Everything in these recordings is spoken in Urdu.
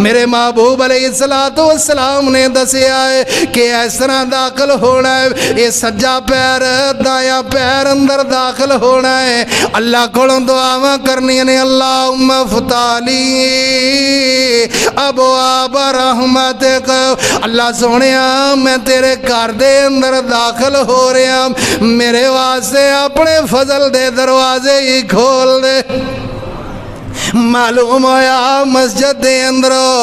میرے محبوب علیہ السلام نے دسیا ہے کہ اس طرح داخل ہونا ہے، یہ سجا پیر دایا پیر اندر داخل ہونا ہے، اللہ کو دعاواں کرنی نے، اللہم فتح لی ابواب رحمتک، اللہ سونیا میں تیرے گھر دے اندر داخل ہو رہا، میرے واسطے اپنے فضل دے دروازے ہی کھول دے۔ معلوم ہویا مسجد دے اندروں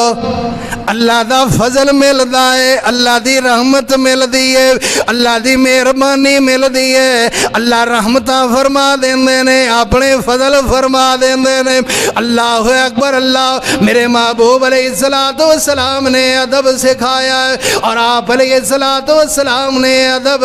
اللہ دا فضل ملدا ہے، اللہ دی رحمت ملدی ہے، اللہ دی مہربانی ملدی ہے، اللہ رحمتاں فرما دیندے نے، اپنے فضل فرما دیندے نے۔ اللہ اکبر، اللہ میرے محبوب علیہ السلام نے ادب سکھایا ہے، اور آپ علیہ السلام نے ادب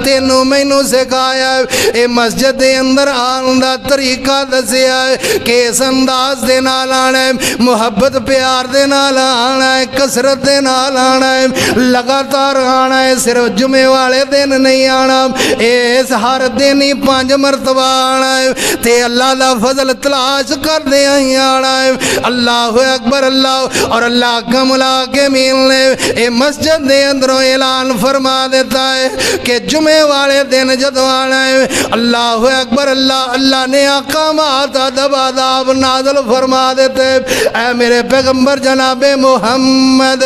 تینوں مینوں سکھایا ہے۔ اے مسجد دے اندر آن دا طریقہ دسیا ہے کہ اس انداز دے نال آنا ہے، محبت پیار دے نال آنا ہے، کسرت دے نال آنا ہے، لگاتار آنا ہے، صرف جمعے والے دن نہیں آنا، اس ہر دن ہی 5 مرتبہ آنا ہے، تے اللہ دا فضل تلاش کر دے ہی آنا ہے۔ اللہ اکبر، اللہ اور اللہ کا ملاقمین نے اے مسجد دے اندروں اعلان فرما دیتا ہے کہ جمعے والے دن جدو آنا ہے، اللہ اکبر، اللہ نے احکامات ادب آداب نازل فرما دیتے۔ اے میرے پیغمبر جناب محمد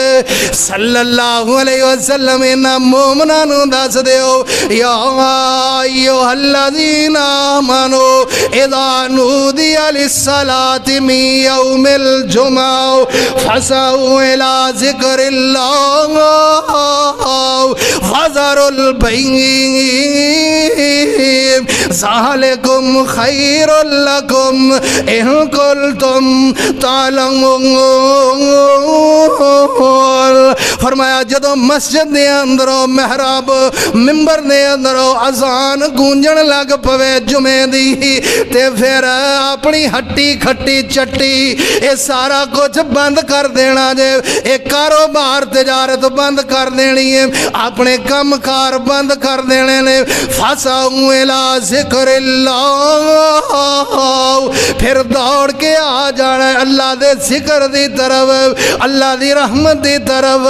صلی اللہ علیہ وسلم ان مومنانو دس دیو، یا ایھا الذین آمنوا اذا نودی للصلاۃ من یوم الجمعہ فسعوا الی ذکر اللہ وذروا البیع ذالکم خیر لکم ان کنتم تعلمون۔ فرمایا جدو مسجد دے اندروں محراب ممبر دے اندروں اذان گونجن لگ پوے جمعے دی، تے پھر اپنی ہٹی کھٹی چٹی اے سارا کچھ بند کر دینا جے، اے کاروبار تجارت بند کر دینی ہے، اپنے کم کار بند کر دینے نے، فَسَعُوا إِلَىٰ ذِكْرِ اللَّهِ، پھر دوڑ کے آ جانا ہے اللہ دے ذکر دی طرف، اللہ دی رحمت دی طرف،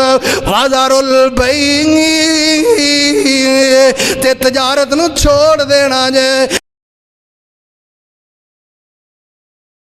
وَذَرُوا الْبَيْعَ، تے تجارت نو چھوڑ دینا جے،